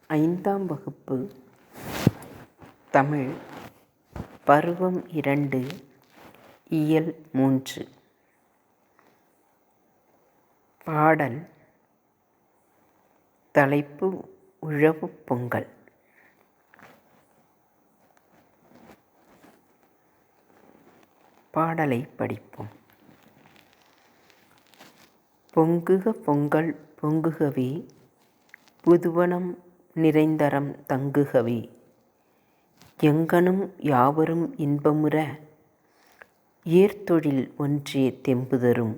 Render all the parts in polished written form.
ஐந்தாம் வகுப்பு தமிழ் பருவம் 2 இயல் 3. பாடல். தலைப்பு உழவுப் பொங்கல். பாடலை படிப்போம். பொங்குக பொங்கல் பொங்குகவே, புதுவனம் நிறைந்தரம் தங்குகவே, எங்கணும் யாவரும் இன்பமுற, ஏர்தொழில் ஒன்றே தெம்புதரும்.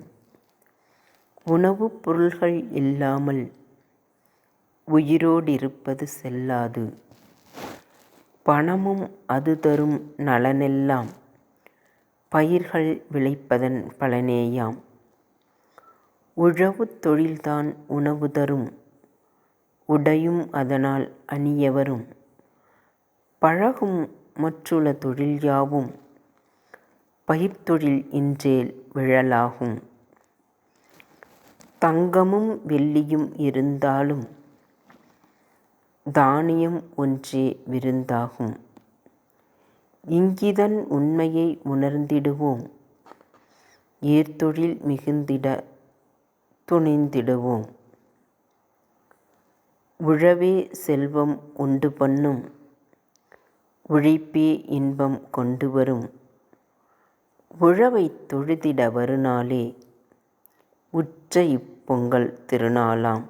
உணவுப் பொருள்கள் இல்லாமல் உயிரோடிருப்பது செல்லாது, பணமும் அது தரும் நலனெல்லாம் பயிர்கள் விளைப்பதன் பலனேயாம். உழவுத் தொழில்தான் உணவு தரும், உடையும் அதனால் அணியவரும். பழகும் மற்றுள தொழில் யாவும் பயிர்த்தொழில் இன்றேல் விழலாகும். தங்கமும் வெள்ளியும் இருந்தாலும் தானியம் ஒன்றே விருந்தாகும். இங்கிதன் உண்மையை உணர்ந்திடுவோம், ஏர்தொழில் மிகுந்திட துணிந்திடுவோம். உழவே செல்வம் உண்டு பண்ணும், உழைப்பே இன்பம் கொண்டு வரும். உழவைத் தொழுதிட வருநாளே, உற்ற இப்பொங்கல் திருநாளாம்.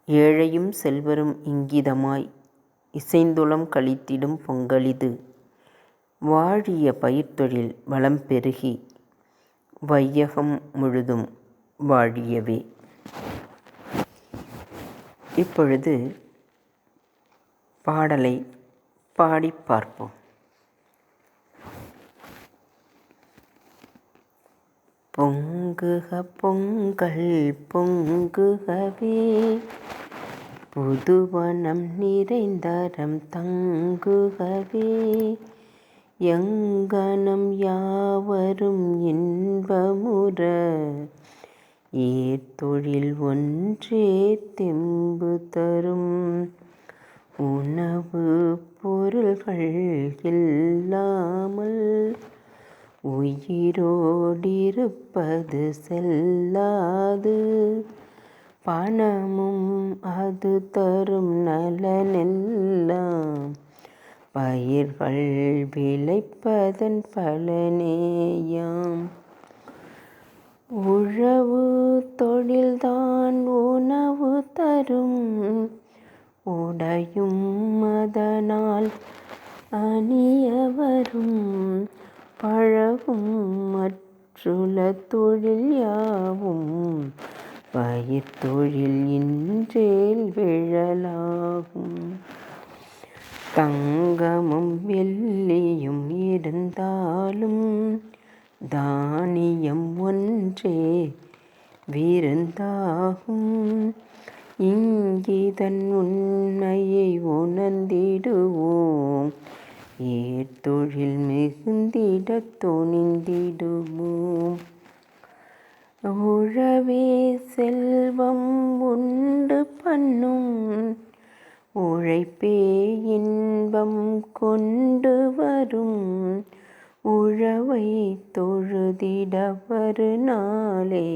ஏழையும் செல்வரும் இங்கிதமாய் இசைந்துளம் களித்திடும் பொங்கலிது. வாழிய பயிர்த்தொழில் வளம் பெருகி, வையகம் முழுதும் வாழியவே. இப்பொழுது பாடலை பாடி பார்ப்போம். பொங்குக பொங்கல் பொங்குகவே, புதுவனம் நிறைந்தரம் தங்குகவே, எங்கனம் யாவரும் இன்பமுற, ஏர்தொழில் ஒன்றே தெம்பு தரும். உணவு பொருள்கள் இல்லாமல் உயிரோடிருப்பது செல்லாது, பணமும் அது தரும் நலனெல்லாம் பயிர்கள் விளைப்பதன் பலனேயாம். உழவு தொழில்தான் உணவு தரும், உடையும் அதனால் அணியவரும். பழகும் மற்றுள தொழில் யாவும் பயிர்த்தொழில் இன்றேல் விழலாகும். தங்கமும் வெள்ளியும் இருந்தாலும் தானியம் ஒன்றே விருந்தாகும். இங்கிதன் உண்மையை உணர்ந்திடுவோம், ஏர்தொழில் மிகுந்திட துணிந்திடுவோம். உழவே செல்வம் உண்டு பண்ணும், உழைப்பே இன்பம் கொண்டு வரும். உழவை தொழுதிட வருநாளே,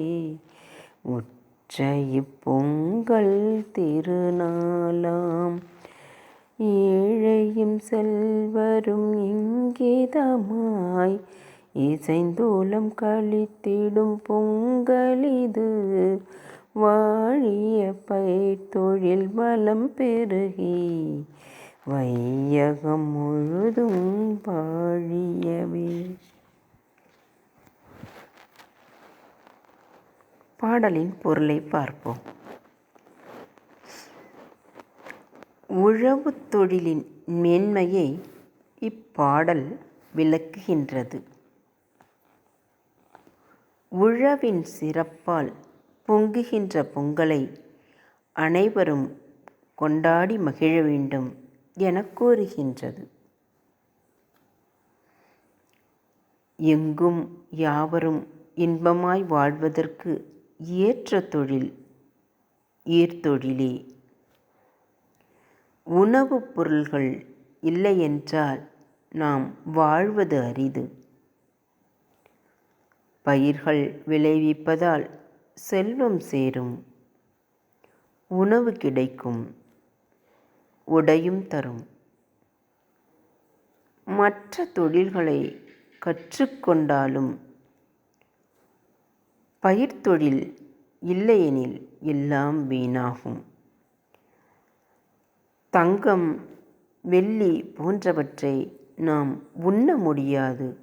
உற்ற இப்பொங்கல் திருநாளாம். ஏழையும் செல்வரும் இங்கிதமாய் இசைந்துளம் களித்திடும் பொங்கலிது. வாழிய பயிர்த்தொழில் வளம் பெருகி, வையகம் முழுதும் வாழியவே. பாடலின் பொருளை பார்ப்போம். உழவுத் தொழிலின் மேன்மையை இப்பாடல் விளக்குகின்றது. உழவின் சிறப்பால் பொங்குகின்ற பொங்கலை அனைவரும் கொண்டாடி மகிழ வேண்டும் என கோருகின்றது. எங்கும் யாவரும் இன்பமாய் வாழ்வதற்கு ஏற்ற தொழில் ஏர்தொழிலே. உணவுப் பொருள்கள் இல்லையென்றால் நாம் வாழ்வது அரிது. பயிர்கள் விளைவிப்பதால் செல்வம் சேரும், உணவு கிடைக்கும், உடையும் தரும். மற்ற தொழில்களை கற்றுக்கொண்டாலும் பயிர்த்தொழில் இல்லையெனில் எல்லாம் வீணாகும். தங்கம், வெள்ளி போன்றவற்றை நாம் உண்ண முடியாது.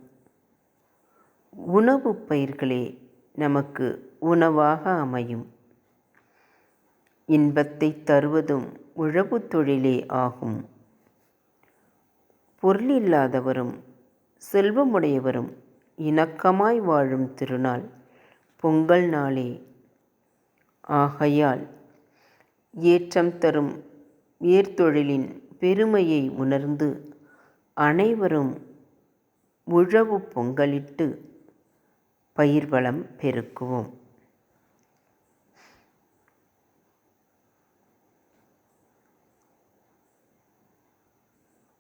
உணவுப் பயிர்களே நமக்கு உணவாக அமையும். இன்பத்தை தருவதும் உழவுத் தொழிலே ஆகும். பொருளில்லாதவரும் செல்வமுடையவரும் இணக்கமாய் வாழும் திருநாள் பொங்கல் நாளே. ஆகையால் ஏற்றம் தரும் ஏர்தொழிலின் பெருமையை உணர்ந்து அனைவரும் உழவு பொங்கலிட்டு பயிர் வளம் பெருக்குவோம்.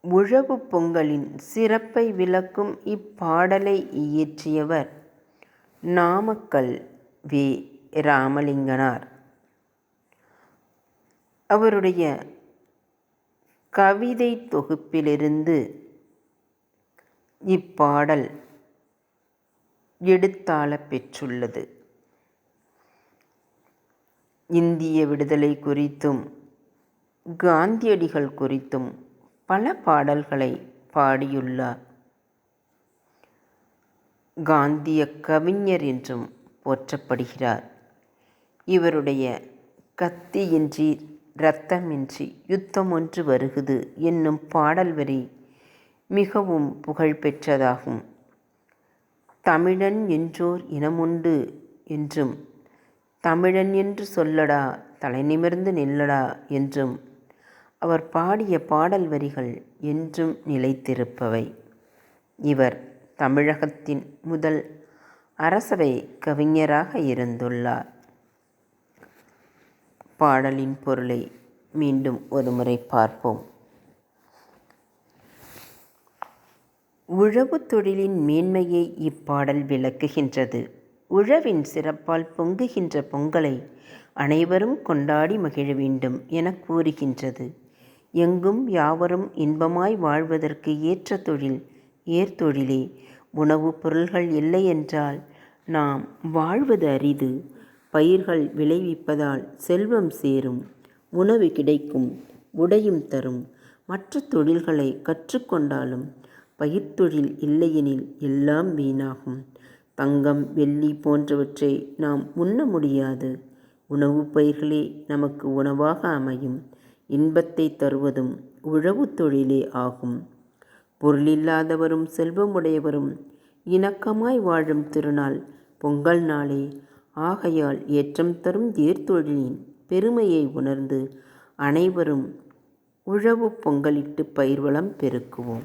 உழவு பொங்கலின் சிறப்பை விளக்கும் இப்பாடலை இயற்றியவர் நாமக்கல் வே. ராமலிங்கனார். அவருடைய கவிதை தொகுப்பிலிருந்து இப்பாடல் எடுத்தாளப் பெற்றுள்ளது. இந்திய விடுதலை குறித்தும் காந்தியடிகள் குறித்தும் பல பாடல்களை பாடியுள்ளார். காந்திய கவிஞர் என்றும் போற்றப்படுகிறார். இவருடைய கத்தியின்றி இரத்தமின்றி யுத்தம் ஒன்று வருகுது என்னும் பாடல் வரி மிகவும் புகழ்பெற்றதாகும். தமிழன் என்றோர் இனமுண்டு என்றும், தமிழன் என்று சொல்லடா தலை நிமிர்ந்து நில்லடா என்றும் அவர் பாடிய பாடல் வரிகள் என்றும் நிலைத்திருப்பவை. இவர் தமிழகத்தின் முதல் அரசவை கவிஞராக இருந்துள்ளார். பாடலின் பொருளை மீண்டும் ஒருமுறை பார்ப்போம். உழவுத் தொழிலின் மேன்மையை இப்பாடல் விளக்குகின்றது. உழவின் சிறப்பால் பொங்குகின்ற பொங்கலை அனைவரும் கொண்டாடி மகிழ வேண்டும் என கூறுகின்றது. எங்கும் யாவரும் இன்பமாய் வாழ்வதற்கு ஏற்ற தொழில் ஏர்தொழிலே. உணவுப் பொருள்கள் இல்லையென்றால் நாம் வாழ்வது அரிது. பயிர்கள் விளைவிப்பதால் செல்வம் சேரும், உணவு கிடைக்கும், உடையும் தரும். மற்ற தொழில்களை கற்றுக்கொண்டாலும் பயிர்த்தொழில் இல்லையெனில் எல்லாம் வீணாகும். தங்கம், வெள்ளி போன்றவற்றை நாம் உண்ண முடியாது. உணவுப் பயிர்களே நமக்கு உணவாக அமையும். இன்பத்தை தருவதும் உழவுத் தொழிலே ஆகும். பொருளில்லாதவரும் செல்வமுடையவரும் இணக்கமாய் வாழும் திருநாள் பொங்கல் நாளே. ஆகையால் ஏற்றம் தரும் ஏர்தொழிலின் பெருமையை உணர்ந்து அனைவரும் உழவு பொங்கலிட்டு பயிர் வளம் பெருக்குவோம்.